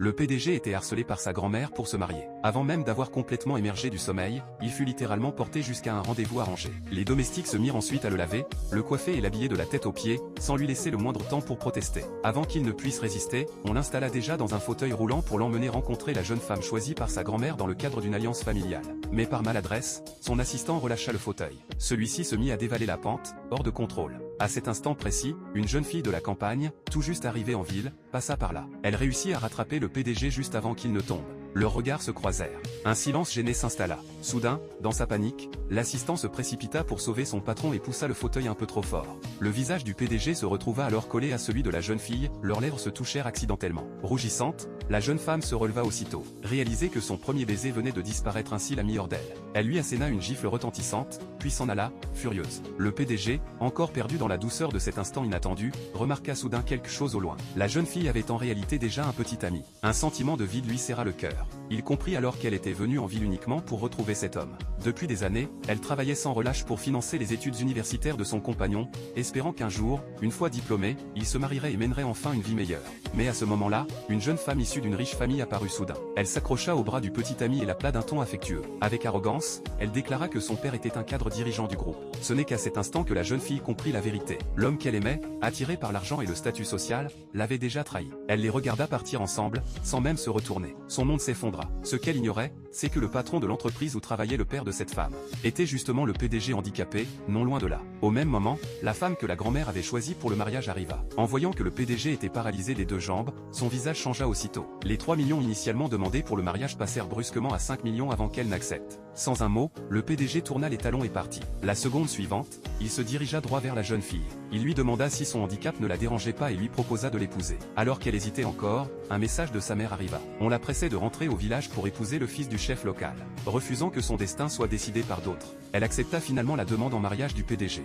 Le PDG était harcelé par sa grand-mère pour se marier. Avant même d'avoir complètement émergé du sommeil, il fut littéralement porté jusqu'à un rendez-vous arrangé. Les domestiques se mirent ensuite à le laver, le coiffer et l'habiller de la tête aux pieds, sans lui laisser le moindre temps pour protester. Avant qu'il ne puisse résister, on l'installa déjà dans un fauteuil roulant pour l'emmener rencontrer la jeune femme choisie par sa grand-mère dans le cadre d'une alliance familiale. Mais par maladresse, son assistant relâcha le fauteuil. Celui-ci se mit à dévaler la pente, hors de contrôle. À cet instant précis, une jeune fille de la campagne, tout juste arrivée en ville, passa par là. Elle réussit à rattraper le PDG juste avant qu'il ne tombe. Leurs regards se croisèrent. Un silence gêné s'installa. Soudain, dans sa panique, l'assistant se précipita pour sauver son patron et poussa le fauteuil un peu trop fort. Le visage du PDG se retrouva alors collé à celui de la jeune fille, leurs lèvres se touchèrent accidentellement. Rougissante, la jeune femme se releva aussitôt. Réalisait que son premier baiser venait de disparaître, ainsi la mit hors d'elle. Elle lui asséna une gifle retentissante, puis s'en alla, furieuse. Le PDG, encore perdu dans la douceur de cet instant inattendu, remarqua soudain quelque chose au loin. La jeune fille avait en réalité déjà un petit ami. Un sentiment de vide lui serra le cœur. Il comprit alors qu'elle était venue en ville uniquement pour retrouver cet homme. Depuis des années, elle travaillait sans relâche pour financer les études universitaires de son compagnon, espérant qu'un jour, une fois diplômé, il se marierait et mènerait enfin une vie meilleure. Mais à ce moment-là, une jeune femme issue d'une riche famille apparut soudain. Elle s'accrocha au bras du petit ami et l'appela d'un ton affectueux. Avec arrogance, elle déclara que son père était un cadre dirigeant du groupe. Ce n'est qu'à cet instant que la jeune fille comprit la vérité. L'homme qu'elle aimait, attiré par l'argent et le statut social, l'avait déjà trahi. Elle les regarda partir ensemble, sans même se retourner. Son monde s'effondra. Ce qu'elle ignorait, c'est que le patron de l'entreprise où travaillait le père de cette femme était justement le PDG handicapé, non loin de là. Au même moment, la femme que la grand-mère avait choisie pour le mariage arriva. En voyant que le PDG était paralysé des deux jambes, son visage changea aussitôt. Les 3 millions initialement demandés pour le mariage passèrent brusquement à 5 millions avant qu'elle n'accepte. Sans un mot, le PDG tourna les talons et partit. La seconde suivante, il se dirigea droit vers la jeune fille. Il lui demanda si son handicap ne la dérangeait pas et lui proposa de l'épouser. Alors qu'elle hésitait encore, un message de sa mère arriva. On la pressait de rentrer au village pour épouser le fils du chef local. Refusant que son destin soit décidé par d'autres, elle accepta finalement la demande en mariage du PDG.